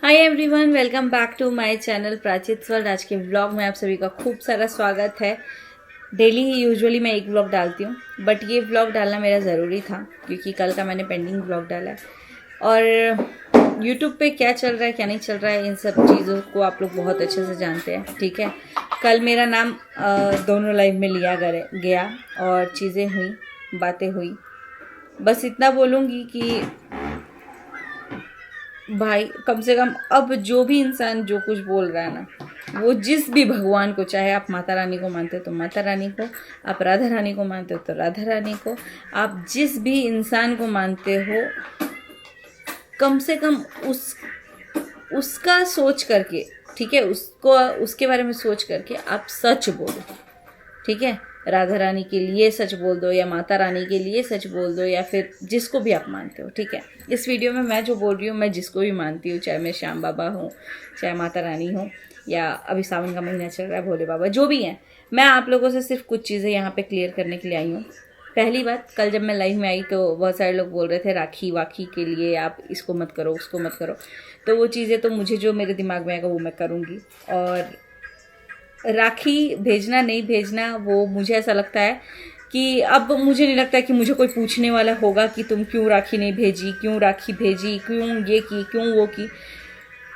Hi everyone, welcome back to my channel Prachit world. आज के vlog में आप सभी का खूब सारा स्वागत है। डेली यूजुअली मैं एक व्लॉग डालती हूँ, बट ये व्लॉग डालना मेरा ज़रूरी था क्योंकि कल का मैंने पेंडिंग व्लॉग डाला है। और यूट्यूब पे क्या चल रहा है क्या नहीं चल रहा है, इन सब चीज़ों को आप लोग बहुत अच्छे से जानते हैं, ठीक है। कल मेरा नाम दोनों लाइव में लिया गया और चीज़ें हुई, बातें हुई। बस इतना बोलूँगी कि भाई कम से कम अब जो भी इंसान जो कुछ बोल रहा है ना, वो जिस भी भगवान को, चाहे आप माता रानी को मानते हो तो माता रानी को, आप राधा रानी को मानते हो तो राधा रानी को, आप जिस भी इंसान को मानते हो, कम से कम उसका सोच करके, ठीक है, उसको उसके बारे में सोच करके आप सच बोलो, ठीक है। राधा रानी के लिए सच बोल दो या माता रानी के लिए सच बोल दो या फिर जिसको भी आप मानते हो, ठीक है। इस वीडियो में मैं जो बोल रही हूँ, मैं जिसको भी मानती हूँ, चाहे मैं श्याम बाबा हूँ, चाहे माता रानी हूँ, या अभी सावन का महीना चल रहा है, भोले बाबा, जो भी हैं, मैं आप लोगों से सिर्फ कुछ चीज़ें यहाँ पे क्लियर करने के लिए आई हूँ। पहली बात, कल जब मैं लाइव में आई तो बहुत सारे लोग बोल रहे थे राखी वाखी के लिए आप इसको मत करो उसको मत करो, तो वो चीज़ें तो मुझे जो मेरे दिमाग में आएगा वो मैं करूँगी। और राखी भेजना नहीं भेजना, वो मुझे ऐसा लगता है कि अब मुझे नहीं लगता कि मुझे कोई पूछने वाला होगा कि तुम क्यों राखी नहीं भेजी, क्यों राखी भेजी, क्यों ये की, क्यों वो की।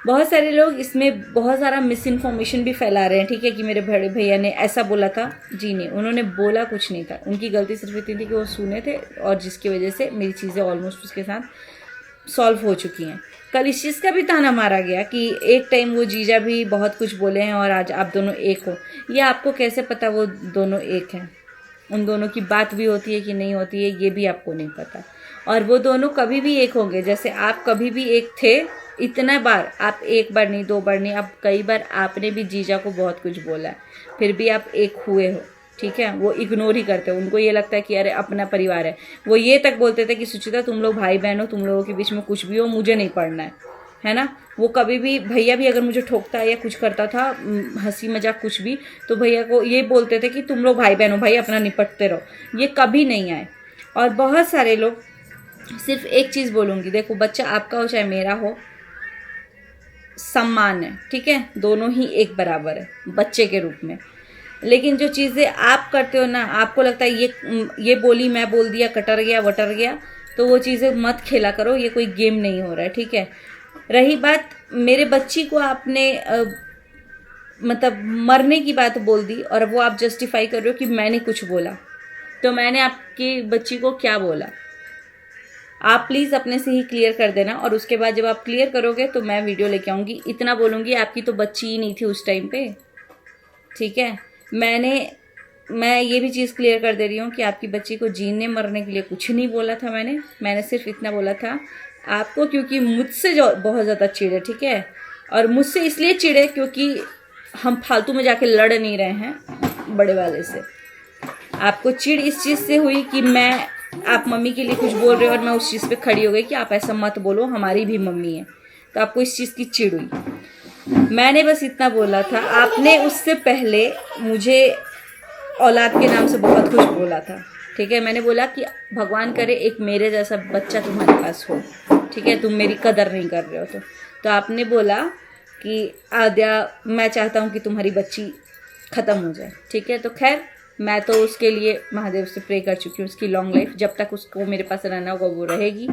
बहुत सारे लोग इसमें बहुत सारा मिस इन्फॉर्मेशन भी फैला रहे हैं, ठीक है, कि मेरे बड़े भैया ने ऐसा बोला था। जी नहीं, उन्होंने बोला कुछ नहीं था, उनकी गलती सिर्फ इतनी थी कि वो सुने थे, और जिसकी वजह से मेरी चीज़ें ऑलमोस्ट उसके साथ सॉल्व हो चुकी हैं। कल इस चीज़ का भी ताना मारा गया कि एक टाइम वो जीजा भी बहुत कुछ बोले हैं और आज आप दोनों एक हो। ये आपको कैसे पता वो दोनों एक हैं? उन दोनों की बात भी होती है कि नहीं होती है, ये भी आपको नहीं पता। और वो दोनों कभी भी एक होंगे, जैसे आप कभी भी एक थे। इतना बार, आप एक बार नहीं, दो बार नहीं, अब कई बार आपने भी जीजा को बहुत कुछ बोला है, फिर भी आप एक हुए हो, ठीक है। वो इग्नोर ही करते हैं, उनको ये लगता है कि अरे अपना परिवार है। वो ये तक बोलते थे कि सुचिता तुम लोग भाई बहन हो, तुम लोगों के बीच में कुछ भी हो मुझे नहीं पढ़ना है ना। वो कभी भी, भैया भी अगर मुझे ठोकता या कुछ करता था, हंसी मजाक कुछ भी, तो भैया को ये बोलते थे कि तुम लोग भाई बहन हो, भाई अपना निपटते रहो। ये कभी नहीं आए। और बहुत सारे लोग, सिर्फ एक चीज़ बोलूँगी, देखो बच्चा आपका हो चाहे मेरा हो, सम्मान है, ठीक है, दोनों ही एक बराबर है बच्चे के रूप में। लेकिन जो चीज़ें आप करते हो ना, आपको लगता है ये बोली मैं बोल दिया, कटर गया वटर गया, तो वो चीज़ें मत खेला करो, ये कोई गेम नहीं हो रहा है, ठीक है। रही बात, मेरे बच्ची को आपने मतलब मरने की बात बोल दी और वो आप जस्टिफाई कर रहे हो कि मैंने कुछ बोला, तो मैंने आपकी बच्ची को क्या बोला? आप प्लीज़ अपने से ही क्लियर कर देना, और उसके बाद जब आप क्लियर करोगे तो मैं वीडियो लेके आऊँगी। इतना बोलूँगी, आपकी तो बच्ची ही नहीं थी उस टाइम पे, ठीक है। मैं ये भी चीज़ क्लियर कर दे रही हूँ कि आपकी बच्ची को जीने मरने के लिए कुछ नहीं बोला था मैंने सिर्फ इतना बोला था आपको, क्योंकि मुझसे जो बहुत ज़्यादा चिढ़े, ठीक है। और मुझसे इसलिए चिढ़े क्योंकि हम फालतू में जाके लड़ नहीं रहे हैं बड़े वाले से। आपको चिढ़ इस चीज़ से हुई कि आप मम्मी के लिए कुछ बोल रहे हो और मैं उस चीज़ पे खड़ी हो गई कि आप ऐसा मत बोलो, हमारी भी मम्मी है, तो आपको इस चीज़ की चिढ़ हुई। मैंने बस इतना बोला था। आपने उससे पहले मुझे औलाद के नाम से बहुत कुछ बोला था, ठीक है। मैंने बोला कि भगवान करे एक मेरे जैसा बच्चा तुम्हारे पास हो, ठीक है, तुम मेरी कदर नहीं कर रहे हो तो आपने बोला कि आद्या मैं चाहता हूँ कि तुम्हारी बच्ची ख़त्म हो जाए, ठीक है। तो खैर, मैं तो उसके लिए महादेव से प्रे कर चुकी हूँ, उसकी लॉन्ग लाइफ, जब तक उसको मेरे पास रहना होगा वो रहेगी।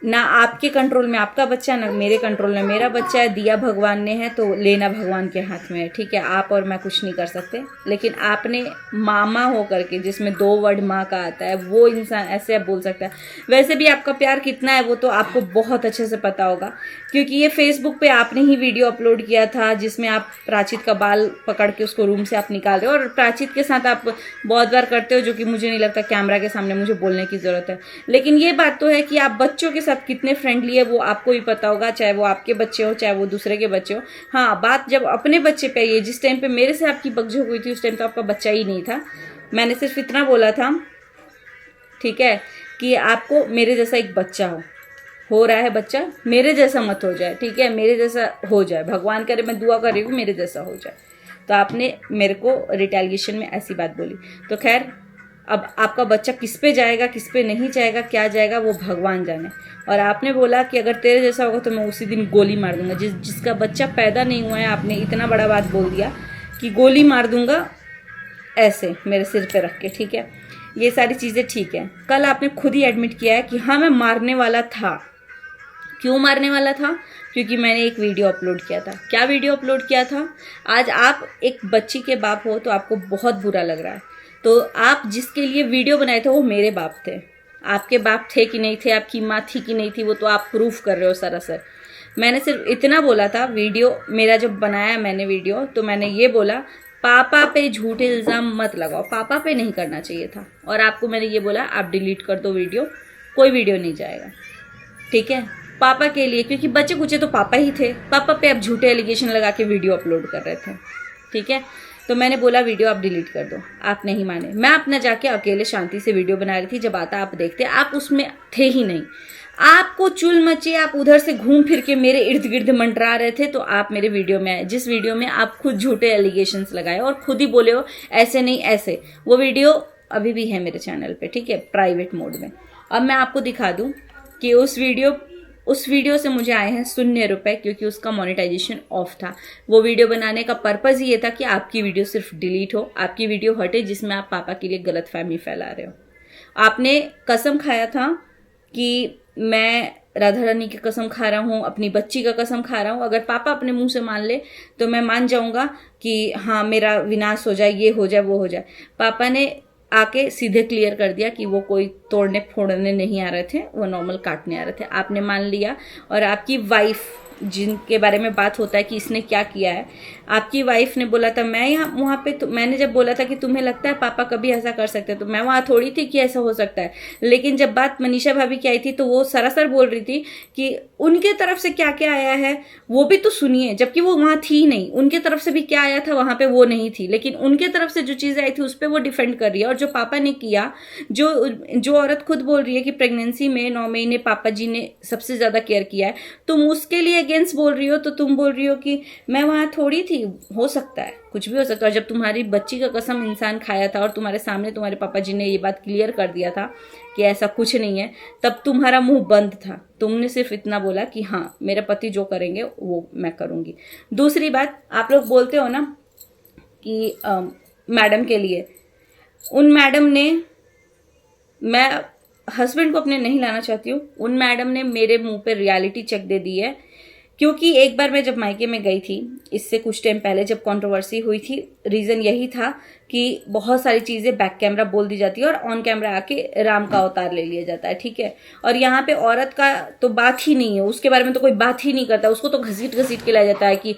ना आपके कंट्रोल में आपका बच्चा, ना मेरे कंट्रोल में मेरा बच्चा है। दिया भगवान ने है तो लेना भगवान के हाथ में है, ठीक है। आप और मैं कुछ नहीं कर सकते। लेकिन आपने मामा हो करके, जिसमें 2 वर्ड माँ का आता है, वो इंसान ऐसे आप बोल सकता है। वैसे भी आपका प्यार कितना है वो तो आपको बहुत अच्छे से पता होगा, क्योंकि ये फेसबुक पे आपने ही वीडियो अपलोड किया था जिसमें आप प्राचित का बाल पकड़ के उसको रूम से आप निकाल रहे हो, और प्राचित के साथ आप बहुत बार करते हो, जो कि मुझे नहीं लगता कैमरा के सामने मुझे बोलने की ज़रूरत है। लेकिन ये बात तो है कि आप बच्चों के साथ कितने फ्रेंडली है वो आपको ही पता होगा, चाहे वो आपके बच्चे हो चाहे वो दूसरे के बच्चे हो। हाँ, बात जब अपने बच्चे पे आई है, जिस टाइम पे मेरे से आपकी बकझक हुई थी उस टाइम तो आपका बच्चा ही नहीं था। मैंने सिर्फ इतना बोला था, ठीक है, कि आपको मेरे जैसा एक बच्चा हो रहा है, बच्चा मेरे जैसा मत हो जाए, ठीक है, मेरे जैसा हो जाए, भगवान करे, मैं दुआ कर रही हूँ मेरे जैसा हो जाए। तो आपने मेरे को रिटेलिएशन में ऐसी बात बोली। तो खैर, अब आपका बच्चा किस पे जाएगा, किस पे नहीं जाएगा, क्या जाएगा, वो भगवान जाने। और आपने बोला कि अगर तेरे जैसा होगा तो मैं उसी दिन गोली मार दूंगा। जिसका बच्चा पैदा नहीं हुआ है, आपने इतना बड़ा बात बोल दिया कि गोली मार दूंगा ऐसे मेरे सिर पे रख के, ठीक है। ये सारी चीज़ें ठीक है। कल आपने खुद ही एडमिट किया है कि हाँ मैं मारने वाला था। क्यों मारने वाला था? क्योंकि मैंने एक वीडियो अपलोड किया था। क्या वीडियो अपलोड किया था? आज आप एक बच्ची के बाप हो तो आपको बहुत बुरा लग रहा है। तो आप जिसके लिए वीडियो बनाए थे वो मेरे बाप थे। आपके बाप थे कि नहीं थे, आपकी माँ थी कि नहीं थी, वो तो आप प्रूफ कर रहे हो सरासर। मैंने सिर्फ इतना बोला था, वीडियो मेरा जब बनाया मैंने वीडियो, तो मैंने ये बोला पापा पे झूठे इल्ज़ाम मत लगाओ। पापा पे नहीं करना चाहिए था। और आपको मैंने ये बोला आप डिलीट कर दो वीडियो, कोई वीडियो नहीं जाएगा, ठीक है। पापा के लिए, क्योंकि बच्चे कुचे तो पापा ही थे। पापा पे आप झूठे एलिगेशन लगा के वीडियो अपलोड कर रहे थे, ठीक है। तो मैंने बोला वीडियो आप डिलीट कर दो, आप नहीं माने। मैं अपना जाके अकेले शांति से वीडियो बना रही थी, जब आता आप देखते, आप उसमें थे ही नहीं। आपको चुल मची, आप उधर से घूम फिर के मेरे इर्द गिर्द मंडरा रहे थे, तो आप मेरे वीडियो में आए, जिस वीडियो में आप खुद झूठे एलिगेशंस लगाए और खुद ही बोले हो ऐसे नहीं ऐसे। वो वीडियो अभी भी है मेरे चैनल पे, ठीक है, प्राइवेट मोड में। अब मैं आपको दिखा दूं कि उस वीडियो से मुझे आए हैं 0 रुपए, क्योंकि उसका मोनेटाइजेशन ऑफ था। वो वीडियो बनाने का पर्पज़ ये था कि आपकी वीडियो सिर्फ डिलीट हो, आपकी वीडियो हटे जिसमें आप पापा के लिए गलतफहमी फैला रहे हो। आपने कसम खाया था कि मैं राधा रानी की कसम खा रहा हूँ, अपनी बच्ची का कसम खा रहा हूँ, अगर पापा अपने मुंह से मान ले तो मैं मान जाऊंगा कि हाँ मेरा विनाश हो जाए, ये हो जाए, वो हो जाए। पापा ने आके सीधे क्लियर कर दिया कि वो कोई तोड़ने फोड़ने नहीं आ रहे थे, वो नॉर्मल काटने आ रहे थे। आपने मान लिया। और आपकी वाइफ, जिनके बारे में बात होता है कि इसने क्या किया है, आपकी वाइफ ने बोला था मैं यहाँ वहाँ पे, तो मैंने जब बोला था कि तुम्हें लगता है पापा कभी ऐसा कर सकते हैं, तो मैं वहाँ थोड़ी थी कि ऐसा हो सकता है। लेकिन जब बात मनीषा भाभी की आई थी तो वो सरासर बोल रही थी कि उनके तरफ से क्या क्या आया है वो भी तो सुनिए, जबकि वो वहाँ थी नहीं। उनके तरफ से भी क्या आया था वहाँ पे वो नहीं थी, लेकिन उनके तरफ से जो चीज़ें आई थी उस पर वो डिफेंड कर रही है। और जो पापा ने किया, जो औरत खुद बोल रही है कि प्रेगनेंसी में 9 महीने पापा जी ने सबसे ज़्यादा केयर किया है, तुम उसके लिए अगेंस्ट बोल रही हो। तो तुम बोल रही हो कि मैं वहाँ थोड़ी थी, हो सकता है, कुछ भी हो सकता है। जब तुम्हारी बच्ची का कसम इंसान खाया था और तुम्हारे सामने तुम्हारे पापा जी ने ये बात क्लियर कर दिया था कि ऐसा कुछ नहीं है, तब तुम्हारा मुंह बंद था। तुमने सिर्फ इतना बोला कि हाँ मेरे पति जो करेंगे वो मैं करूँगी। दूसरी बात, आप लोग बोलते हो ना कि मैडम के लिए, उन मैडम ने, मैं हस्बैंड को अपने नहीं लाना चाहती हूँ, उन मैडम ने मेरे मुंह पे रियलिटी चेक दे दी है। क्योंकि एक बार मैं जब मायके में गई थी, इससे कुछ टाइम पहले जब कंट्रोवर्सी हुई थी, रीज़न यही था कि बहुत सारी चीज़ें बैक कैमरा बोल दी जाती है और ऑन कैमरा आके राम का अवतार ले लिया जाता है, ठीक है। और यहाँ पे औरत का तो बात ही नहीं है, उसके बारे में तो कोई बात ही नहीं करता, उसको तो घसीट घसीट के लाया जाता है कि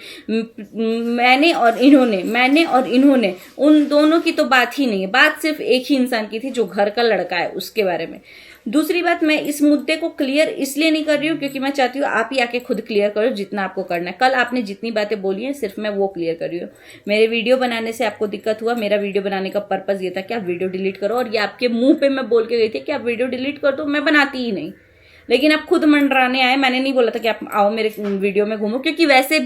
मैंने और इन्होंने, उन दोनों की तो बात ही नहीं है। बात सिर्फ एक ही इंसान की थी जो घर का लड़का है, उसके बारे में। दूसरी बात, मैं इस मुद्दे को क्लियर इसलिए नहीं कर रही हूँ क्योंकि मैं चाहती हूँ आप ही आके खुद क्लियर करो जितना आपको करना है। कल आपने जितनी बातें बोली हैं सिर्फ मैं वो क्लियर कर रही हूँ। मेरे वीडियो बनाने से आपको दिक्कत हुआ, मेरा वीडियो बनाने का पर्पज ये था कि आप वीडियो डिलीट करो, और ये आपके मुंह पे मैं बोल के गई थी कि आप वीडियो डिलीट कर दो, मैं बनाती ही नहीं। लेकिन आप खुद मंडराने आए, मैंने नहीं बोला था कि आप आओ मेरे वीडियो में घूमो, क्योंकि वैसे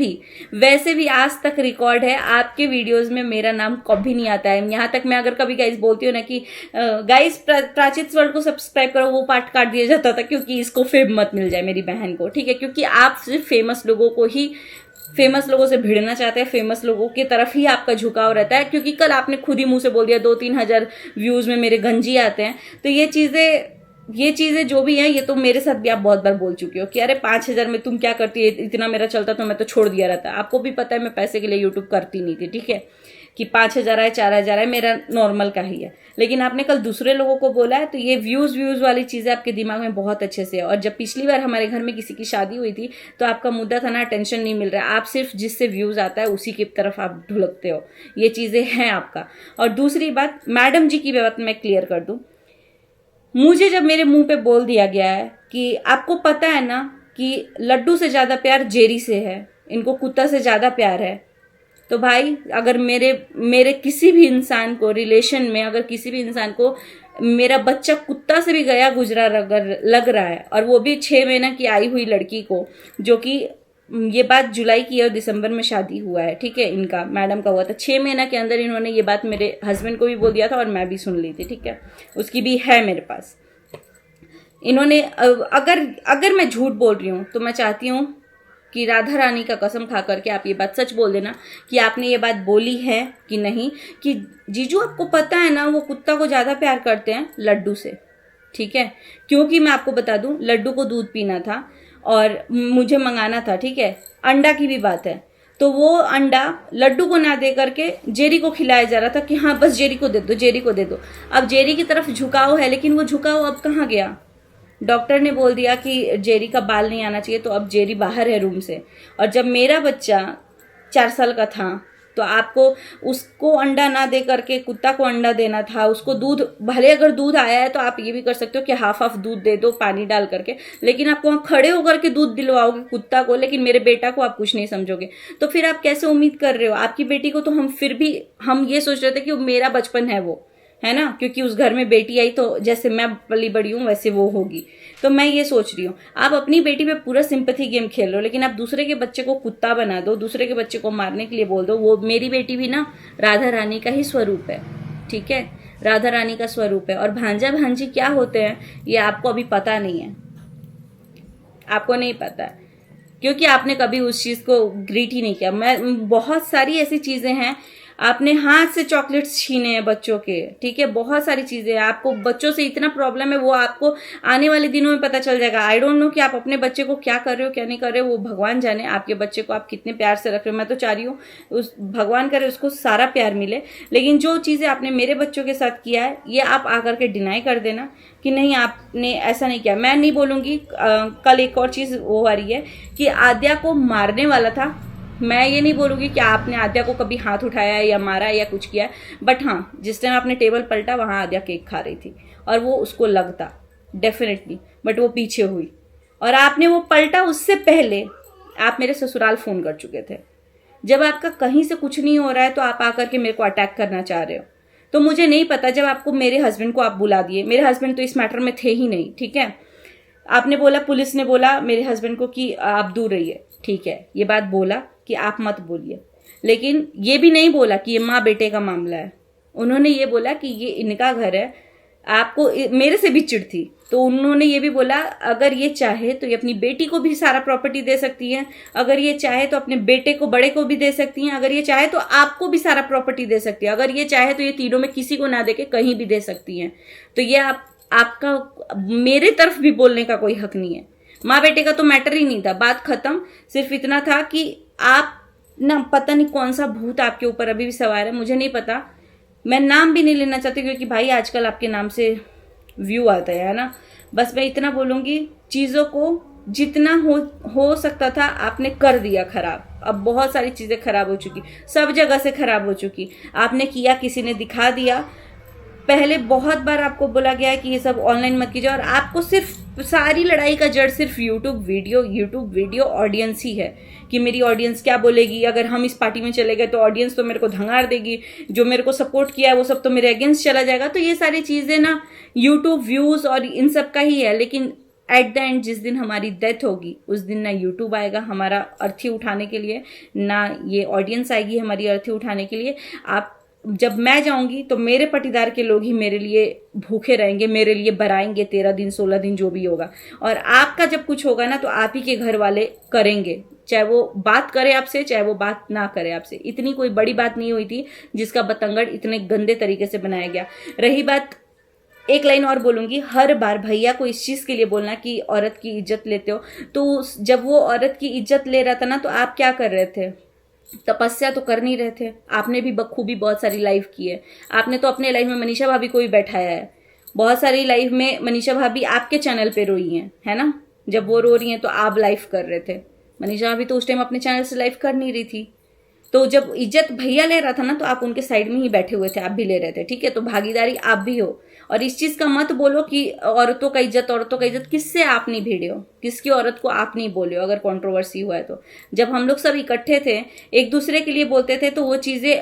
भी आज तक रिकॉर्ड है, आपके वीडियोस में मेरा नाम कभी नहीं आता है। यहाँ तक मैं अगर कभी गाइस बोलती हूँ ना कि गाइस प्राचित वर्ल्ड को सब्सक्राइब करो, वो पार्ट काट दिया जाता था क्योंकि इसको फेम मत मिल जाए मेरी बहन को, ठीक है। क्योंकि आप सिर्फ फेमस लोगों से भिड़ना चाहते हैं, फेमस लोगों की तरफ ही आपका झुकाव रहता है। क्योंकि कल आपने खुद ही मुंह से बोल दिया 2-3 हजार व्यूज में मेरे गंजी आते हैं। तो ये चीजें जो भी हैं, ये तो मेरे साथ भी आप बहुत बार बोल चुके हो कि अरे 5,000 में तुम क्या करती है, इतना मेरा चलता तो मैं तो छोड़ दिया रहता। आपको भी पता है मैं पैसे के लिए यूट्यूब करती नहीं थी, ठीक है, कि 5,000 है 4,000 है, मेरा नॉर्मल का ही है। लेकिन आपने कल दूसरे लोगों को बोला है, तो ये व्यूज वाली चीजें आपके दिमाग में बहुत अच्छे से है। और जब पिछली बार हमारे घर में किसी की शादी हुई थी तो आपका मुद्दा था ना टेंशन नहीं मिल रहा है, आप सिर्फ जिससे व्यूज आता है उसी की तरफ आप ढुलकते हो, ये चीजें हैं आपका। और दूसरी बात, मैडम जी की बात मैं क्लियर कर दूं, मुझे जब मेरे मुंह पे बोल दिया गया है कि आपको पता है ना कि लड्डू से ज्यादा प्यार जेरी से है, इनको कुत्ता से ज्यादा प्यार है, तो भाई अगर मेरे किसी भी इंसान को रिलेशन में, अगर किसी भी इंसान को मेरा बच्चा कुत्ता से भी गया गुजरा अगर लग रहा है, और वो भी 6 महीना की आई हुई लड़की को, जो कि ये बात जुलाई की है और दिसंबर में शादी हुआ है, ठीक है, इनका मैडम का हुआ था। 6 महीना के अंदर इन्होंने ये बात मेरे हस्बैंड को भी बोल दिया था और मैं भी सुन ली थी, ठीक है, उसकी भी है मेरे पास। इन्होंने अगर मैं झूठ बोल रही हूँ तो मैं चाहती हूँ कि राधा रानी का कसम खा करके आप ये बात सच बोल देना कि आपने ये बात बोली है कि नहीं, कि जीजू आपको पता है ना वो कुत्ता को ज़्यादा प्यार करते हैं लड्डू से, ठीक है, क्योंकि मैं आपको बता दूं लड्डू को दूध पीना था और मुझे मंगाना था, ठीक है, अंडा की भी बात है, तो वो अंडा लड्डू को ना दे करके जेरी को खिलाया जा रहा था कि हाँ बस जेरी को दे दो, जेरी को दे दो। अब जेरी की तरफ झुकाव है, लेकिन वो झुकाव अब कहाँ गया? डॉक्टर ने बोल दिया कि जेरी का बाल नहीं आना चाहिए, तो अब जेरी बाहर है रूम से। और जब मेरा बच्चा 4 साल का था तो आपको उसको अंडा ना दे करके कुत्ता को अंडा देना था, उसको दूध, भले अगर दूध आया है तो आप ये भी कर सकते हो कि हाफ दूध दे दो पानी डाल करके, लेकिन आप वहाँ खड़े होकर के दूध दिलवाओगे कुत्ता को, लेकिन मेरे बेटा को आप कुछ नहीं समझोगे। तो फिर आप कैसे उम्मीद कर रहे हो? आपकी बेटी को तो हम ये सोच रहे थे कि मेरा बचपन है वो, है ना, क्योंकि उस घर में बेटी आई तो जैसे मैं पली बड़ी हूँ वैसे वो होगी। तो मैं ये सोच रही हूँ, आप अपनी बेटी पे पूरा सिंपैथी गेम खेल रहे हो, लेकिन आप दूसरे के बच्चे को कुत्ता बना दो, दूसरे के बच्चे को मारने के लिए बोल दो। वो मेरी बेटी भी ना राधा रानी का ही स्वरूप है, ठीक है, राधा रानी का स्वरूप है। और भांजा भांजी क्या होते हैं ये आपको अभी पता नहीं है, आपको नहीं पता है, क्योंकि आपने कभी उस चीज को ग्रीट ही नहीं किया। मैं बहुत सारी ऐसी चीजें हैं, आपने हाथ से चॉकलेट्स छीने हैं बच्चों के, ठीक है, बहुत सारी चीजें। आपको बच्चों से इतना प्रॉब्लम है, वो आपको आने वाले दिनों में पता चल जाएगा। आई डोंट नो कि आप अपने बच्चे को क्या कर रहे हो क्या नहीं कर रहे हो, वो भगवान जाने। आपके बच्चे को आप कितने प्यार से रख रहे हो, मैं तो चाह रही हूँ उस भगवान करे उसको सारा प्यार मिले। लेकिन जो चीजें आपने मेरे बच्चों के साथ किया है ये आप आकर के डिनाई कर देना कि नहीं आपने ऐसा नहीं किया। मैं नहीं बोलूंगी। कल एक और चीज वो आ रही है कि आद्या को मारने वाला था, मैं ये नहीं बोलूंगी कि आपने आद्या को कभी हाथ उठाया है या मारा है या कुछ किया है, बट हाँ जिस टाइम आपने टेबल पलटा वहां आद्या केक खा रही थी और वो उसको लगता डेफिनेटली, बट वो पीछे हुई। और आपने वो पलटा उससे पहले आप मेरे ससुराल फोन कर चुके थे। जब आपका कहीं से कुछ नहीं हो रहा है तो आप आकर के मेरे को अटैक करना चाह रहे हो। तो मुझे नहीं पता, जब आपको मेरे हस्बैंड को आप बुला दिए, मेरे हस्बैंड तो इस मैटर में थे ही नहीं, ठीक है, आपने बोला, पुलिस ने बोला मेरे हस्बैंड को कि आप दूर रहिए, ठीक है, ये बात बोला कि आप मत बोलिए, लेकिन ये भी नहीं बोला कि ये माँ बेटे का मामला है। उन्होंने ये बोला कि ये इनका घर है। आपको मेरे से भी चिढ़ थी तो उन्होंने ये भी बोला अगर ये चाहे तो ये अपनी बेटी को भी सारा प्रॉपर्टी दे सकती है, अगर ये चाहे तो अपने बेटे को बड़े को भी दे सकती हैं, अगर ये चाहे तो आपको भी सारा प्रॉपर्टी दे सकती है, अगर ये चाहे तो ये तीनों में किसी को ना दे के कहीं भी दे सकती हैं। तो ये आपका मेरे तरफ भी बोलने का कोई हक नहीं है। माँ बेटे का तो मैटर ही नहीं था, बात खत्म। सिर्फ इतना था कि आप ना, पता नहीं कौन सा भूत आपके ऊपर अभी भी सवार है, मुझे नहीं पता, मैं नाम भी नहीं लेना चाहती क्योंकि भाई आजकल आपके नाम से व्यू आता है ना। बस मैं इतना बोलूंगी, चीजों को जितना हो सकता था आपने कर दिया खराब। अब बहुत सारी चीजें खराब हो चुकी, सब जगह से खराब हो चुकी। आपने किया, किसी ने दिखा दिया। पहले बहुत बार आपको बोला गया है कि ये सब ऑनलाइन मत कीजिए, और आपको सिर्फ सारी लड़ाई का जड़ सिर्फ यूट्यूब वीडियो ऑडियंस ही है कि मेरी ऑडियंस क्या बोलेगी, अगर हम इस पार्टी में चले गए तो ऑडियंस तो मेरे को धंगार देगी, जो मेरे को सपोर्ट किया है वो सब तो मेरे अगेंस्ट चला जाएगा। तो ये सारी चीजें ना यूट्यूब व्यूज और इन सब का ही है, लेकिन एट द एंड जिस दिन हमारी डेथ होगी उस दिन ना यूट्यूब आएगा हमारा अर्थी उठाने के लिए, ना ये ऑडियंस आएगी हमारी अर्थी उठाने के लिए। आप जब मैं जाऊंगी तो मेरे पटीदार के लोग ही मेरे लिए भूखे रहेंगे, मेरे लिए बराएंगे 13 दिन 16 दिन जो भी होगा। और आपका जब कुछ होगा ना तो आप ही के घर वाले करेंगे, चाहे वो बात करे आपसे चाहे वो बात ना करे आपसे। इतनी कोई बड़ी बात नहीं हुई थी जिसका बतंगड़ इतने गंदे तरीके से बनाया गया। रही बात, एक लाइन और बोलूंगी, हर बार भैया को इस चीज के लिए बोलना कि औरत की इज्जत लेते हो, तो जब वो औरत की इज्जत ले रहा था ना तो आप क्या कर रहे थे? तपस्या तो कर नहीं रहे थे। आपने भी बखूबी बहुत सारी लाइव की है। आपने तो अपने लाइफ में मनीषा भाभी को भी बैठाया है, बहुत सारी लाइव में मनीषा भाभी आपके चैनल पे रोई हैं, है ना। जब वो रो रही हैं तो आप लाइव कर रहे थे। मनीषा भाभी तो उस टाइम अपने चैनल से लाइव कर नहीं रही थी। तो जब इज्जत भैया ले रहा था ना तो आप उनके साइड में ही बैठे हुए थे, आप भी ले रहे थे, ठीक है। तो भागीदारी आप भी हो। और इस चीज का मत बोलो कि औरतों का इज्जत, किससे आप नहीं भिड़े हो, किसकी औरत को आप नहीं बोले हो अगर कंट्रोवर्सी हुआ है तो। जब हम लोग सब इकट्ठे थे एक दूसरे के लिए बोलते थे तो वो चीजें,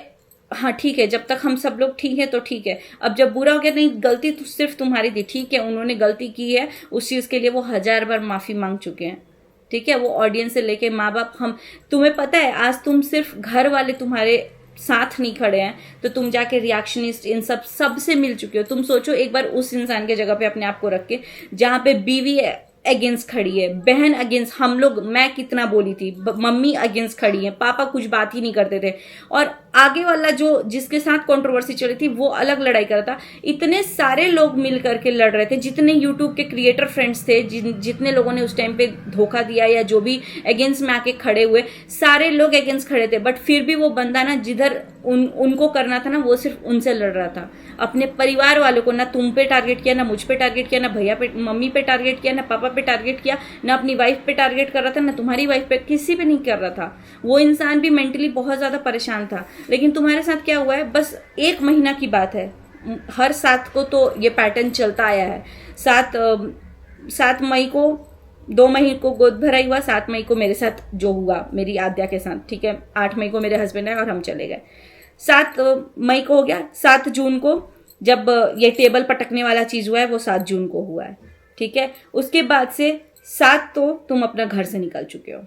हाँ ठीक है, जब तक हम सब लोग ठीक है तो ठीक है। अब जब बुरा हो गया, नहीं गलती तो सिर्फ तुम्हारी थी, ठीक है, उन्होंने गलती की है, उस चीज के लिए वो 1000 बार माफी मांग चुके हैं, ठीक है। वो ऑडियंस से लेके माँ बाप, हम, तुम्हें पता है आज तुम सिर्फ घर वाले तुम्हारे साथ नहीं खड़े हैं तो तुम जाके रिएक्शनिस्ट इन सब से मिल चुके हो। तुम सोचो एक बार उस इंसान के जगह पे अपने आप को रख के, जहां पे बीवी अगेंस्ट खड़ी है, बहन अगेंस्ट, हम लोग, मैं कितना बोली थी, मम्मी अगेंस्ट खड़ी है, पापा कुछ बात ही नहीं करते थे, और आगे वाला जो जिसके साथ कंट्रोवर्सी चली थी वो अलग लड़ाई कर रहा था। इतने सारे लोग मिल करके लड़ रहे थे, जितने यूट्यूब के क्रिएटर फ्रेंड्स थे, जितने लोगों ने उस टाइम पे धोखा दिया या जो भी अगेंस्ट में आके खड़े हुए, सारे लोग अगेंस्ट खड़े थे। बट फिर भी वो बंदा ना जिधर उनको करना था ना, वो सिर्फ उनसे लड़ रहा था। अपने परिवार वालों को ना तुम पे टारगेट किया, ना मुझ पे टारगेट किया, ना भैया पे, मम्मी पे टारगेट किया, ना पापा पे टारगेट किया, ना अपनी वाइफ पे टारगेट कर रहा था, ना तुम्हारी वाइफ पे, किसी पे नहीं कर रहा था। वो इंसान भी मेंटली बहुत ज्यादा परेशान था। लेकिन तुम्हारे साथ क्या हुआ है, बस 1 महीना की बात है, हर 7 को तो ये पैटर्न चलता आया है। 7 मई को 2 मई को गोद भराई हुआ, 7 मई को मेरे साथ जो हुआ मेरी आद्या के साथ, ठीक है। 8 मई को मेरे हस्बैंड आए और हम चले गए। 7 मई को हो गया। 7 जून को जब ये टेबल पटकने वाला चीज हुआ है वो 7 जून को हुआ है, ठीक है। उसके बाद से 7 तो तुम अपना घर से निकल चुके हो,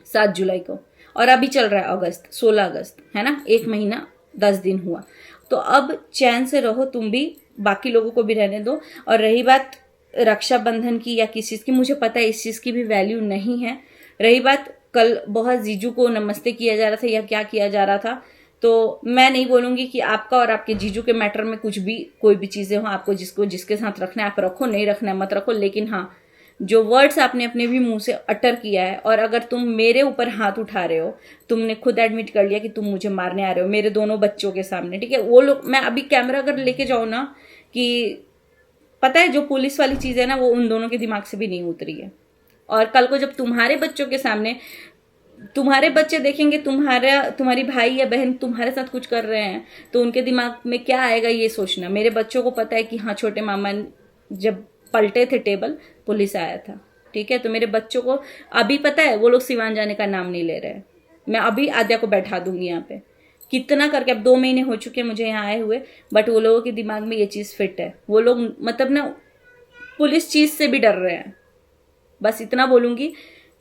7 जुलाई को, और अभी चल रहा है अगस्त, 16 अगस्त है ना, 1 महीना 10 दिन हुआ। तो अब चैन से रहो तुम भी, बाकी लोगों को भी रहने दो। और रही बात रक्षाबंधन की या किसी चीज की, मुझे पता है इस चीज की भी वैल्यू नहीं है। रही बात कल बहुत जीजू को नमस्ते किया जा रहा था या क्या किया जा रहा था, तो मैं नहीं बोलूंगी कि आपका और आपके जीजू के मैटर में कुछ भी कोई भी चीजें हो, आपको जिसके साथ रखना है आप रखो, नहीं रखना है मत रखो। लेकिन हाँ, जो वर्ड्स आपने अपने भी मुंह से अटर किया है, और अगर तुम मेरे ऊपर हाथ उठा रहे हो, तुमने खुद एडमिट कर लिया कि तुम मुझे मारने आ रहे हो मेरे दोनों बच्चों के सामने, ठीक है। वो लोग, मैं अभी कैमरा अगर लेके जाऊँ ना, कि पता है जो पुलिस वाली चीज है ना, वो उन दोनों के दिमाग से भी नहीं उतरी है। और कल को जब तुम्हारे बच्चों के सामने तुम्हारे बच्चे देखेंगे तुम्हारी भाई या बहन तुम्हारे साथ कुछ कर रहे हैं, तो उनके दिमाग में क्या आएगा ये सोचना। मेरे बच्चों को पता है कि हाँ, छोटे मामा जब पलटे थे टेबल, पुलिस आया था, ठीक है। तो मेरे बच्चों को अभी पता है, वो लोग सिवान जाने का नाम नहीं ले रहे हैं। मैं अभी आद्या को बैठा दूंगी यहाँ पे, कितना करके, अब 2 महीने हो चुके हैं मुझे यहाँ आए हुए, बट वो लोगों के दिमाग में ये चीज फिट है। वो लोग मतलब ना पुलिस चीज से भी डर रहे हैं। बस इतना बोलूंगी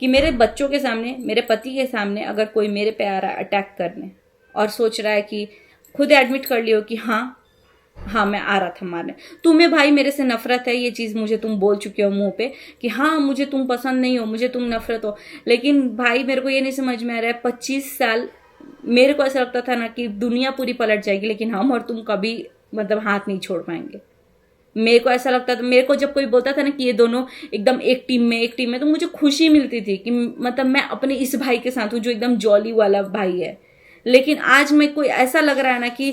कि मेरे बच्चों के सामने, मेरे पति के सामने अगर कोई मेरे पे आ रहा है अटैक करने, और सोच रहा है कि खुद एडमिट कर लियो कि हाँ मैं आ रहा था मारने, तुम्हें भाई मेरे से नफरत है, ये चीज मुझे तुम बोल चुके हो मुंह पे कि हाँ मुझे तुम पसंद नहीं हो, मुझे तुम नफरत हो। लेकिन भाई मेरे को ये नहीं समझ में आ रहा है, 25 साल मेरे को ऐसा लगता था ना कि दुनिया पूरी पलट जाएगी, लेकिन हम और तुम कभी मतलब हाथ नहीं छोड़ पाएंगे। मेरे को ऐसा लगता था, मेरे को जब कोई बोलता था ना कि ये दोनों एकदम एक टीम में, तो मुझे खुशी मिलती थी कि मतलब मैं अपने इस भाई के साथ हूँ जो एकदम जॉली वाला भाई है। लेकिन आज मैं कोई ऐसा लग रहा है ना कि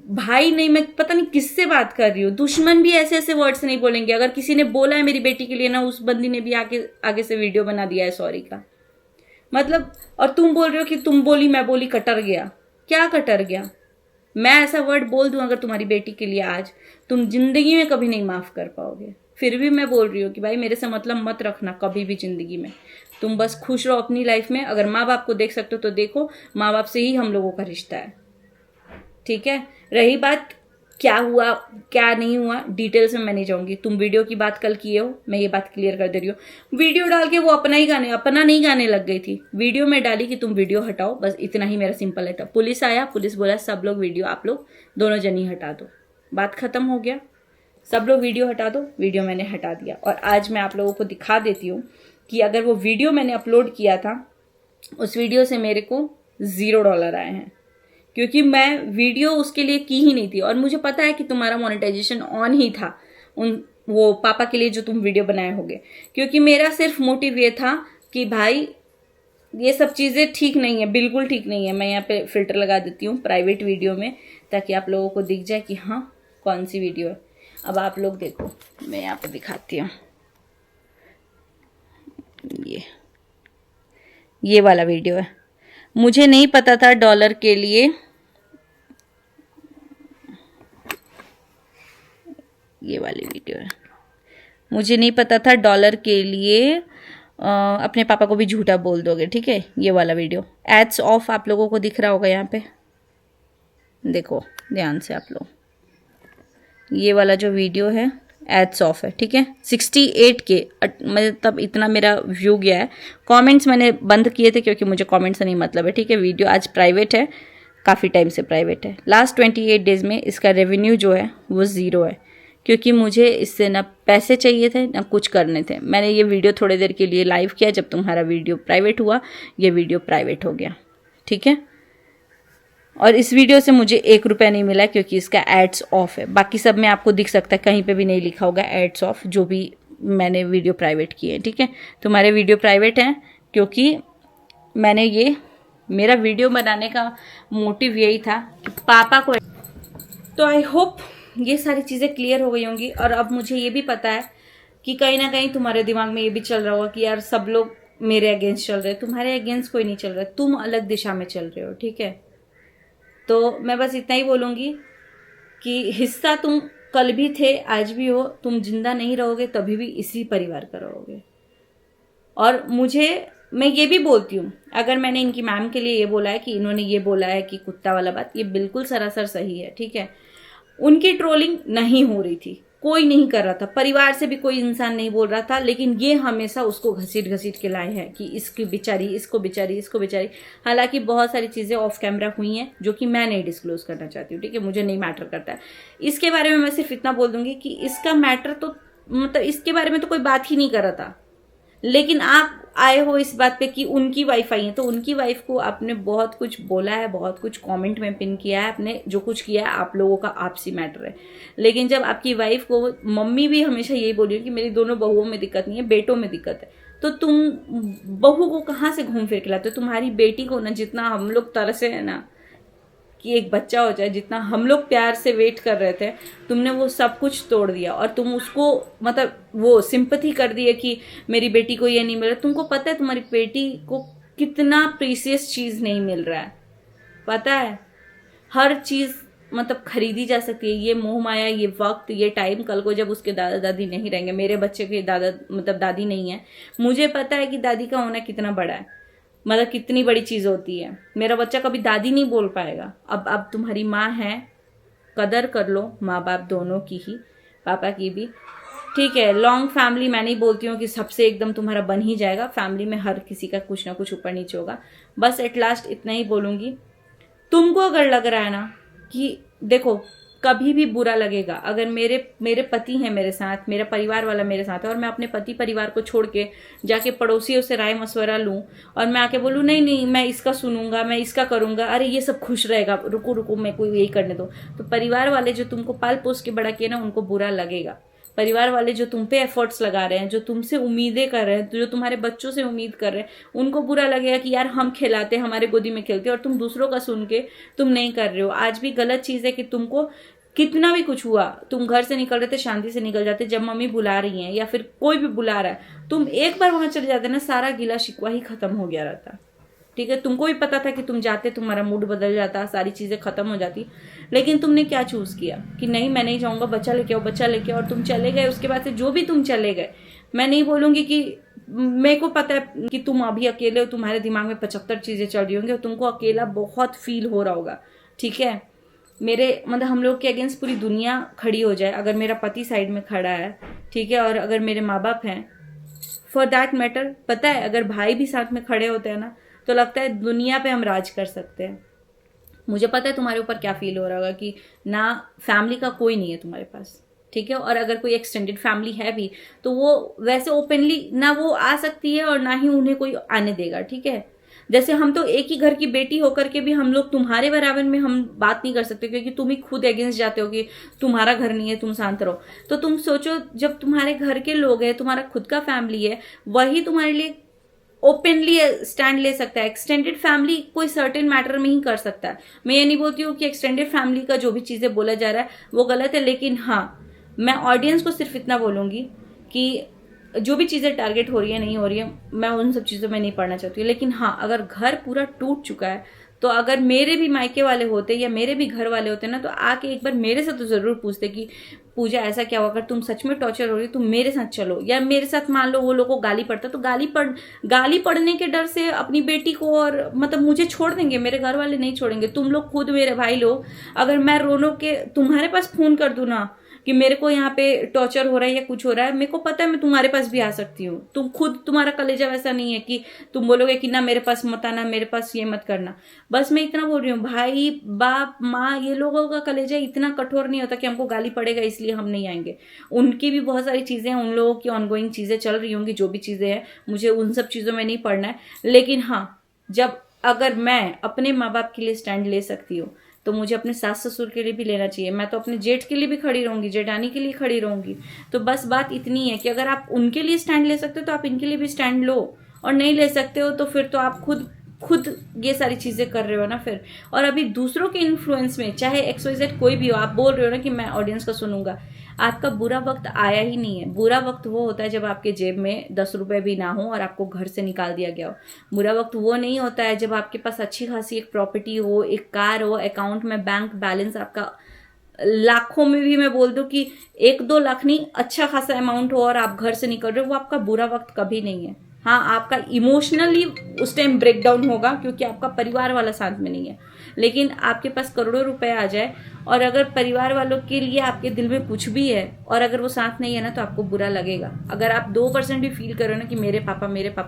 भाई नहीं, मैं पता नहीं किससे बात कर रही हूँ। दुश्मन भी ऐसे ऐसे वर्ड्स नहीं बोलेंगे। अगर किसी ने बोला है मेरी बेटी के लिए ना, उस बंदी ने भी आगे से वीडियो बना दिया है सॉरी का, मतलब। और तुम बोल रहे हो कि तुम बोली मैं बोली, कटर गया, क्या कटर गया? मैं ऐसा वर्ड बोल दूं अगर तुम्हारी बेटी के लिए, आज तुम जिंदगी में कभी नहीं माफ कर पाओगे। फिर भी मैं बोल रही हूँ कि भाई मेरे से मतलब मत रखना कभी भी जिंदगी में। तुम बस खुश रहो अपनी लाइफ में। अगर माँ बाप को देख सकते हो तो देखो, माँ बाप से ही हम लोगों का रिश्ता है, ठीक है। रही बात क्या हुआ क्या नहीं हुआ, डिटेल्स में मैं नहीं जाऊंगी। तुम वीडियो की बात कल किए हो, मैं ये बात क्लियर कर दे रही हूँ। वीडियो डाल के वो अपना नहीं गाने लग गई थी। वीडियो में डाली कि तुम वीडियो हटाओ, बस इतना ही मेरा सिंपल है था। पुलिस आया, पुलिस बोला सब लोग वीडियो आप लोग दोनों जनी हटा दो, बात खत्म हो गया। सब लोग वीडियो हटा दो, वीडियो मैंने हटा दिया। और आज मैं आप लोगों को दिखा देती हूँ कि अगर वो वीडियो मैंने अपलोड किया था, उस वीडियो से मेरे को $0 आए हैं, क्योंकि मैं वीडियो उसके लिए की ही नहीं थी। और मुझे पता है कि तुम्हारा मोनेटाइजेशन ऑन ही था वो पापा के लिए जो तुम वीडियो बनाए होगे, क्योंकि मेरा सिर्फ मोटिव ये था कि भाई ये सब चीज़ें ठीक नहीं है, बिल्कुल ठीक नहीं है। मैं यहाँ पे फिल्टर लगा देती हूँ प्राइवेट वीडियो में, ताकि आप लोगों को दिख जाए कि हाँ कौन सी वीडियो है। अब आप लोग देखो, मैं यहाँ पे दिखाती हूँ। ये वाला वीडियो है। मुझे नहीं पता था डॉलर के लिए, ये वाली वीडियो है। मुझे नहीं पता था डॉलर के लिए अपने पापा को भी झूठा बोल दोगे, ठीक है। ये वाला वीडियो एड्स ऑफ आप लोगों को दिख रहा होगा यहाँ पे, देखो ध्यान से आप लोग। ये वाला जो वीडियो है एड्स ऑफ है, ठीक है। 68K मतलब इतना मेरा व्यू गया है। कमेंट्स मैंने बंद किए थे क्योंकि मुझे कमेंट्स से नहीं मतलब है, ठीक है। वीडियो आज प्राइवेट है, काफ़ी टाइम से प्राइवेट है। लास्ट 28 डेज में इसका रेवेन्यू जो है वो 0 है, क्योंकि मुझे इससे ना पैसे चाहिए थे ना कुछ करने थे। मैंने ये वीडियो थोड़ी देर के लिए लाइव किया, जब तुम्हारा वीडियो प्राइवेट हुआ ये वीडियो प्राइवेट हो गया, ठीक है। और इस वीडियो से मुझे 1 रुपया नहीं मिला क्योंकि इसका एड्स ऑफ है। बाकी सब में आपको दिख सकता है, कहीं पे भी नहीं लिखा होगा एड्स ऑफ, जो भी मैंने वीडियो प्राइवेट किए हैं, ठीक है। तुम्हारे वीडियो प्राइवेट हैं क्योंकि मैंने ये, मेरा वीडियो बनाने का मोटिव यही था कि पापा को। तो आई होप ये सारी चीज़ें क्लियर हो गई होंगी। और अब मुझे ये भी पता है कि कहीं ना कहीं तुम्हारे दिमाग में ये भी चल रहा होगा कि यार सब लोग मेरे अगेंस्ट चल रहे हैं। तुम्हारे अगेंस्ट कोई नहीं चल रहा है, तुम अलग दिशा में चल रहे हो, ठीक है। तो मैं बस इतना ही बोलूँगी कि हिस्सा तुम कल भी थे, आज भी हो। तुम जिंदा नहीं रहोगे तभी भी इसी परिवार का रहोगे। और मैं ये भी बोलती हूँ, अगर मैंने इनकी मैम के लिए ये बोला है कि इन्होंने ये बोला है कि कुत्ता वाला बात, ये बिल्कुल सरासर सही है, ठीक है। उनकी ट्रोलिंग नहीं हो रही थी, कोई नहीं कर रहा था, परिवार से भी कोई इंसान नहीं बोल रहा था, लेकिन ये हमेशा उसको घसीट घसीट के लाए हैं कि इसकी बेचारी, इसको बेचारी, इसको बेचारी। हालांकि बहुत सारी चीज़ें ऑफ कैमरा हुई हैं जो कि मैं नहीं डिस्क्लोज करना चाहती हूँ, ठीक है। मुझे नहीं मैटर करता है इसके बारे में। मैं सिर्फ इतना बोल दूंगी कि इसका मैटर तो मतलब इसके बारे में तो कोई बात ही नहीं कर रहा था, लेकिन आप आए हो इस बात पे कि उनकी वाइफ आई है, तो उनकी वाइफ को आपने बहुत कुछ बोला है, बहुत कुछ कमेंट में पिन किया है, आपने जो कुछ किया है आप लोगों का आपसी मैटर है। लेकिन जब आपकी वाइफ को, मम्मी भी हमेशा यही बोली कि मेरी दोनों बहुओं में दिक्कत नहीं है, बेटों में दिक्कत है, तो तुम बहू को कहाँ से घूम फिर के लाते हो? तुम्हारी बेटी को ना, जितना हम लोग तरसे है ना कि एक बच्चा हो जाए, जितना हम लोग प्यार से वेट कर रहे थे, तुमने वो सब कुछ तोड़ दिया। और तुम उसको मतलब वो सिंपैथी कर दी है कि मेरी बेटी को ये नहीं मिल रहा। तुमको पता है तुम्हारी बेटी को कितना प्रीसियस चीज़ नहीं मिल रहा है, पता है। हर चीज़ मतलब खरीदी जा सकती है। ये मोह माया, ये वक्त, ये टाइम, कल को जब उसके दादा दादी नहीं रहेंगे, मेरे बच्चे के दादा मतलब दादी नहीं है, मुझे पता है कि दादी का होना कितना बड़ा है, मतलब कितनी बड़ी चीज़ होती है। मेरा बच्चा कभी दादी नहीं बोल पाएगा। अब तुम्हारी माँ है, कदर कर लो माँ बाप दोनों की ही, पापा की भी, ठीक है। लॉन्ग फैमिली मैं नहीं बोलती हूँ कि सबसे एकदम तुम्हारा बन ही जाएगा, फैमिली में हर किसी का कुछ ना कुछ ऊपर नीचे होगा। बस एट लास्ट इतना ही बोलूँगी, तुमको अगर लग रहा है ना कि देखो कभी भी बुरा लगेगा, अगर मेरे पति हैं मेरे साथ, मेरा परिवार वाला मेरे साथ है, और मैं अपने पति परिवार को छोड़ के जाके पड़ोसियों से राय मशवरा लूं और मैं आके बोलूं नहीं नहीं मैं इसका सुनूंगा, मैं इसका करूंगा, अरे ये सब खुश रहेगा, रुको रुको मेरे को यही करने दो, तो परिवार वाले जो तुमको पाल पोस के बड़ा किए ना, उनको बुरा लगेगा। परिवार वाले जो तुम पे एफर्ट्स लगा रहे हैं, जो तुमसे उम्मीदें कर रहे हैं, जो तुम्हारे बच्चों से उम्मीद कर रहे हैं, उनको बुरा लगेगा कि यार हम खिलाते, हमारे गोदी में खेलते, और तुम दूसरों का सुन के तुम नहीं कर रहे हो। आज भी गलत चीज़ है कि तुमको कितना भी कुछ हुआ, तुम घर से निकल रहे थे, शांति से निकल जाते, जब मम्मी बुला रही हैं या फिर कोई भी बुला रहा है, तुम एक बार वहां चले जाते ना, सारा गिला शिकवा ही खत्म हो गया रहता, ठीक है। तुमको भी पता था कि तुम जाते, तुम्हारा मूड बदल जाता, सारी चीजें खत्म हो जाती, लेकिन तुमने क्या चूज किया कि नहीं मैं नहीं जाऊंगा, बच्चा लेके आओ, बच्चा लेके आओ, और तुम चले गए। उसके बाद से जो भी तुम चले गए, मैं नहीं बोलूंगी कि मेरे को पता है कि तुम अभी अकेले हो, तुम्हारे दिमाग में 75 चीजें चल रही होंगी और तुमको अकेला बहुत फील हो रहा होगा, ठीक है। मेरे मतलब हम लोग के अगेंस्ट पूरी दुनिया खड़ी हो जाए, अगर मेरा पति साइड में खड़ा है, ठीक है, और अगर मेरे माँ बाप हैं, फॉर दैट मैटर, पता है अगर भाई भी साथ में खड़े होते हैं ना, तो लगता है दुनिया पे हम राज कर सकते हैं। मुझे पता है तुम्हारे ऊपर क्या फील हो रहा होगा कि ना फैमिली का कोई नहीं है तुम्हारे पास, ठीक है, और अगर कोई एक्सटेंडेड फैमिली है भी तो वो वैसे ओपनली ना वो आ सकती है और ना ही उन्हें कोई आने देगा, ठीक है। जैसे हम तो एक ही घर की बेटी होकर के भी हम लोग तुम्हारे बराबर में हम बात नहीं कर सकते, क्योंकि तुम ही खुद अगेंस्ट जाते हो कि तुम्हारा घर नहीं है, तुम शांत रहो। तो तुम सोचो, जब तुम्हारे घर के लोग हैं, तुम्हारा खुद का फैमिली है, वही तुम्हारे लिए ओपनली स्टैंड ले सकता है। एक्सटेंडेड फैमिली कोई सर्टेन मैटर में ही कर सकता है। मैं ये नहीं बोलती हूँ कि एक्सटेंडेड फैमिली का जो भी चीजें बोला जा रहा है वो गलत है, लेकिन हाँ मैं ऑडियंस को सिर्फ इतना बोलूंगी कि जो भी चीज़ें टारगेट हो रही है, नहीं हो रही है, मैं उन सब चीज़ों में नहीं पढ़ना चाहती हूँ। लेकिन हाँ, अगर घर पूरा टूट चुका है, तो अगर मेरे भी मायके वाले होते या मेरे भी घर वाले होते ना, तो आके एक बार मेरे से तो ज़रूर पूछते कि पूजा ऐसा क्या हुआ, अगर तुम सच में टॉर्चर हो रही तुम मेरे साथ चलो, या मेरे साथ मान लो वो लोग को गाली पड़ता, तो गाली पड़ने के डर से अपनी बेटी को और मतलब मुझे छोड़ देंगे, मेरे घर वाले नहीं छोड़ेंगे। तुम लोग खुद मेरे भाई लोग, अगर मैं रोनो के तुम्हारे पास फोन कर दूँ ना कि मेरे को यहाँ पे टॉर्चर हो रहा है या कुछ हो रहा है, मेरे को पता है मैं तुम्हारे पास भी आ सकती हूँ। तुम खुद, तुम्हारा कलेजा वैसा नहीं है कि तुम बोलोगे कि ना मेरे पास मत आना, मेरे पास ये मत करना। बस मैं इतना बोल रही हूँ, भाई बाप माँ ये लोगों का कलेजा इतना कठोर नहीं होता कि हमको गाली पड़ेगा इसलिए हम नहीं आएंगे। उनकी भी बहुत सारी चीजें हैं, उन लोगों की ऑनगोइंग चीजें चल रही होंगी, जो भी चीजें हैं मुझे उन सब चीजों में नहीं पड़ना है। लेकिन हाँ, जब अगर मैं अपने माँ बाप के लिए स्टैंड ले सकती हूँ तो मुझे अपने सास ससुर के लिए भी लेना चाहिए। मैं तो अपने जेठ के लिए भी खड़ी रहूंगी, जेठानी के लिए खड़ी रहूंगी। तो बस बात इतनी है कि अगर आप उनके लिए स्टैंड ले सकते हो तो आप इनके लिए भी स्टैंड लो, और नहीं ले सकते हो तो फिर तो आप खुद खुद ये सारी चीजें कर रहे हो ना फिर। और अभी दूसरों के इन्फ्लुएंस में, चाहे XYZ कोई भी हो, आप बोल रहे हो ना कि मैं ऑडियंस का सुनूंगा, आपका बुरा वक्त आया ही नहीं है। बुरा वक्त वो होता है जब आपके जेब में 10 रुपए भी ना हो और आपको घर से निकाल दिया गया हो। बुरा वक्त वो नहीं होता है जब आपके पास अच्छी खासी एक प्रॉपर्टी हो, एक कार हो, अकाउंट में बैंक बैलेंस आपका लाखों में भी मैं बोल दूं कि 1-2 लाख नहीं, अच्छा खासा अमाउंट हो और आप घर से निकल रहे हो। वो आपका बुरा वक्त कभी नहीं है। हाँ, आपका इमोशनली उस टाइम ब्रेकडाउन होगा क्योंकि आपका परिवार वाला साथ में नहीं है। लेकिन आपके पास करोड़ों रुपए आ जाए और अगर परिवार वालों के लिए आपके दिल में कुछ भी है और अगर वो साथ नहीं है ना, तो आपको बुरा लगेगा। अगर आप 2% भी फील करो ना कि मेरे पापा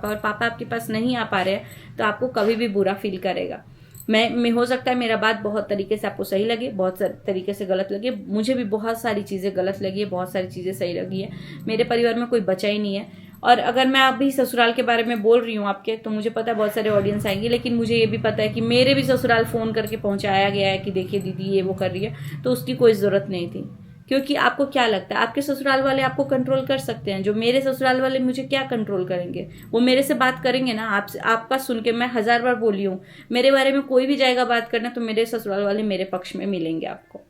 और पापा आपके पास नहीं आ पा रहे हैं, तो आपको कभी भी बुरा फील करेगा। मैं हो सकता है मेरा बात बहुत तरीके से आपको सही लगे, बहुत तरीके से गलत लगे। मुझे भी बहुत सारी चीजें गलत लगी है, बहुत सारी चीजें सही लगी है। मेरे परिवार में कोई बचा ही नहीं है। और अगर मैं अभी ससुराल के बारे में बोल रही हूँ आपके, तो मुझे पता है बहुत सारे ऑडियंस आएंगे, लेकिन मुझे ये भी पता है कि मेरे भी ससुराल फोन करके पहुंचाया गया है कि देखिए दीदी ये वो कर रही है, तो उसकी कोई जरूरत नहीं थी। क्योंकि आपको क्या लगता है आपके ससुराल वाले आपको कंट्रोल कर सकते हैं? जो मेरे ससुराल वाले मुझे क्या कंट्रोल करेंगे? वो मेरे से बात करेंगे ना। आपसे आपका सुन के मैं 1000 बार बोली हूँ, मेरे बारे में कोई भी जाएगा बात करना तो मेरे ससुराल वाले मेरे पक्ष में मिलेंगे आपको,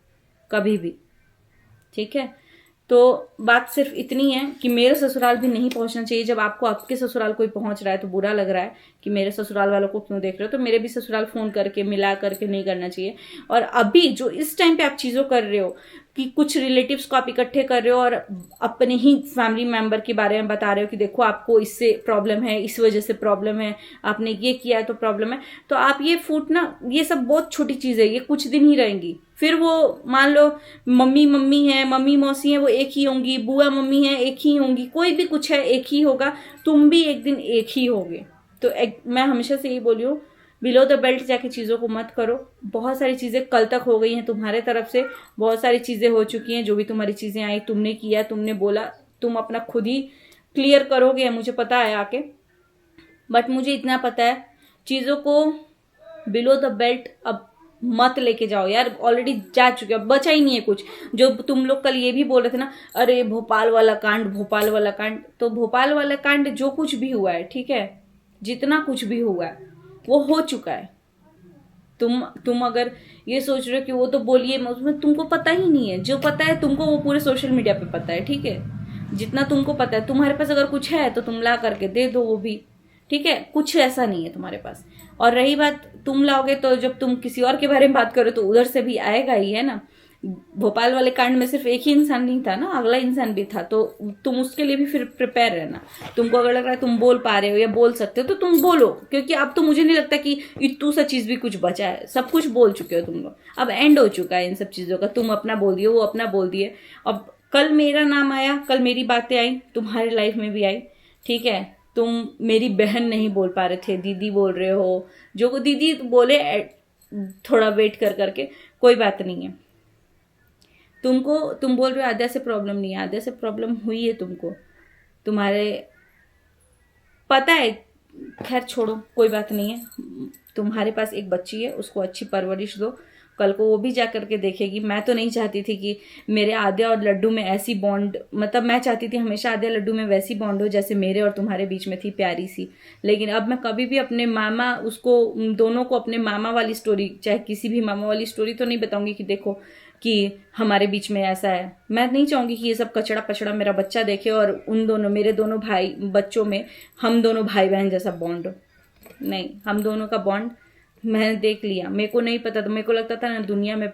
कभी भी। ठीक है, तो बात सिर्फ इतनी है कि मेरे ससुराल भी नहीं पहुंचना चाहिए। जब आपको आपके ससुराल कोई पहुंच रहा है तो बुरा लग रहा है कि मेरे ससुराल वालों को क्यों देख रहे हो, तो मेरे भी ससुराल फोन करके मिला करके नहीं करना चाहिए। और अभी जो इस टाइम पे आप चीजों कर रहे हो कि कुछ रिलेटिव्स को आप इकट्ठे कर रहे हो और अपने ही फैमिली मेंबर के बारे में बता रहे हो कि देखो आपको इससे प्रॉब्लम है, इस वजह से प्रॉब्लम है, आपने ये किया है तो प्रॉब्लम है, तो आप ये फूटना, ये सब बहुत छोटी चीज है, ये कुछ दिन ही रहेंगी। फिर वो मान लो मम्मी है, मम्मी मौसी है, वो एक ही होंगी, बुआ मम्मी है एक ही होंगी, कोई भी कुछ है एक ही होगा, तुम भी एक दिन एक ही होगे। तो मैं हमेशा से यही बोली हूँ, बिलो द बेल्ट जाके चीजों को मत करो। बहुत सारी चीजें कल तक हो गई हैं तुम्हारे तरफ से, बहुत सारी चीजें हो चुकी हैं। जो भी तुम्हारी चीजें आई, तुमने किया, तुमने बोला, तुम अपना खुद ही क्लियर करोगे, मुझे पता है आके। बट मुझे इतना पता है, चीजों को बिलो द बेल्ट अब मत लेके जाओ यार, ऑलरेडी जा चुके, अब बचा ही नहीं है कुछ। जो तुम लोग कल ये भी बोल रहे थे ना, अरे भोपाल वाला कांड, भोपाल वाला कांड, तो भोपाल वाला कांड जो कुछ भी हुआ है, ठीक है, जितना कुछ भी हुआ है वो हो चुका है। तुम अगर ये सोच रहे हो कि वो तो बोलिए, उसमें तुमको पता ही नहीं है। जो पता है तुमको वो पूरे सोशल मीडिया पे पता है, ठीक है। जितना तुमको पता है, तुम्हारे पास अगर कुछ है तो तुम ला करके दे दो, वो भी ठीक है। कुछ ऐसा नहीं है तुम्हारे पास। और रही बात तुम लाओगे, तो जब तुम किसी और के बारे में बात करो तो उधर से भी आएगा ही, है ना। भोपाल वाले कांड में सिर्फ एक ही इंसान नहीं था ना, अगला इंसान भी था, तो तुम उसके लिए भी फिर प्रिपेयर रहना। तुमको अगर लग रहा है तुम बोल पा रहे हो या बोल सकते हो तो तुम बोलो, क्योंकि अब तो मुझे नहीं लगता कि इतू सा चीज भी कुछ बचा है। सब कुछ बोल चुके हो तुम लोग, अब एंड हो चुका है इन सब चीजों का। तुम अपना बोल दिए, वो अपना बोल दिए। अब कल मेरा नाम आया, कल मेरी बातें आई, तुम्हारी लाइफ में भी आई, ठीक है। तुम मेरी बहन नहीं बोल पा रहे थे, दीदी बोल रहे हो, जो दीदी बोले थोड़ा वेट कर करके, कोई बात नहीं है। तुम बोल रहे हो आद्या से प्रॉब्लम नहीं है, आद्या से प्रॉब्लम हुई है तुमको, तुम्हारे पता है। खैर छोड़ो, कोई बात नहीं है। तुम्हारे पास एक बच्ची है, उसको अच्छी परवरिश दो, कल को वो भी जा करके देखेगी। मैं तो नहीं चाहती थी कि मेरे आद्या और लड्डू में ऐसी बॉन्ड, मतलब मैं चाहती थी हमेशा आद्या लड्डू में वैसी बॉन्ड हो जैसे मेरे और तुम्हारे बीच में थी, प्यारी सी। लेकिन अब मैं कभी भी अपने मामा, उसको दोनों को अपने मामा वाली स्टोरी, चाहे किसी भी मामा वाली स्टोरी तो नहीं बताऊंगी कि देखो कि हमारे बीच में ऐसा है। मैं नहीं चाहूंगी कि ये सब कचड़ा पचड़ा मेरा बच्चा देखे और उन दोनों, मेरे दोनों भाई बच्चों में हम दोनों भाई बहन जैसा बॉन्ड हो। नहीं, हम दोनों का बॉन्ड मैंने देख लिया। मेरे को नहीं पता था, मेरे को लगता था ना दुनिया में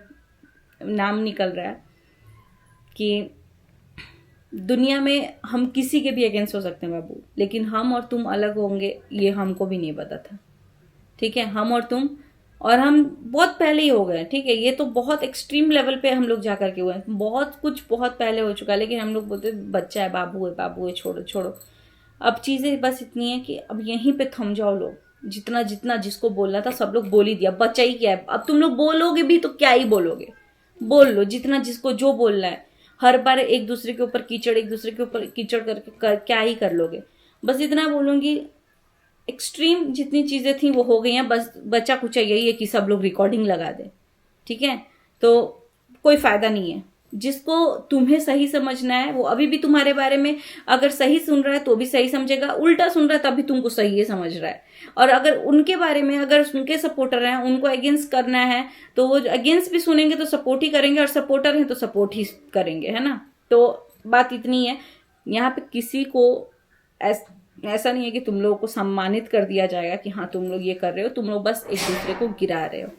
नाम निकल रहा है कि दुनिया में हम किसी के भी अगेंस्ट हो सकते हैं बाबू, लेकिन हम और तुम अलग होंगे ये हमको भी नहीं पता था, ठीक है। हम और तुम और हम बहुत पहले ही हो गए, ठीक है। ये तो बहुत एक्सट्रीम लेवल पे हम लोग जा करके हुए हैं, बहुत कुछ बहुत पहले हो चुका है, लेकिन हम लोग बोलते बच्चा है, बाबू है, छोड़ो छोड़ो। अब चीजें बस इतनी है कि अब यहीं पे थम जाओ लोग, जितना जितना जिसको बोलना था सब लोग बोल ही दिया, बच्चा ही क्या है। अब तुम लोग बोलोगे भी तो क्या ही बोलोगे, बोल लो जितना जिसको जो बोलना है। हर बार एक दूसरे के ऊपर कीचड़, एक दूसरे के ऊपर कीचड़ करके क्या ही कर लोगे। बस इतना बोलूंगी, एक्सट्रीम जितनी चीजें थी वो हो गई हैं, बस बचा कुचा यही है कि सब लोग रिकॉर्डिंग लगा दें, ठीक है। तो कोई फायदा नहीं है। जिसको तुम्हें सही समझना है वो अभी भी तुम्हारे बारे में अगर सही सुन रहा है तो भी सही समझेगा, उल्टा सुन रहा है तभी तुमको सही है समझ रहा है। और अगर उनके बारे में, अगर उनके सपोर्टर हैं, उनको अगेंस्ट करना है तो वो अगेंस्ट भी सुनेंगे तो सपोर्ट ही करेंगे, और सपोर्टर हैं तो सपोर्ट ही करेंगे, है ना। तो बात इतनी है, यहाँ पे किसी को ऐसा नहीं है कि तुम लोगों को सम्मानित कर दिया जाएगा कि हाँ तुम लोग ये कर रहे हो, तुम लोग बस एक दूसरे को गिरा रहे हो,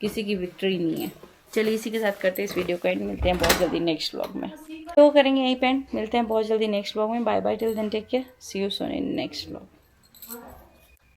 किसी की विक्ट्री नहीं है। चलिए इसी के साथ करते हैं इस वीडियो का एंड, मिलते हैं बहुत जल्दी नेक्स्ट व्लॉग में। तो करेंगे यहीं पे एंड, मिलते हैं बहुत जल्दी नेक्स्ट व्लॉग में। Bye bye, till then take care, see you soon in next vlog.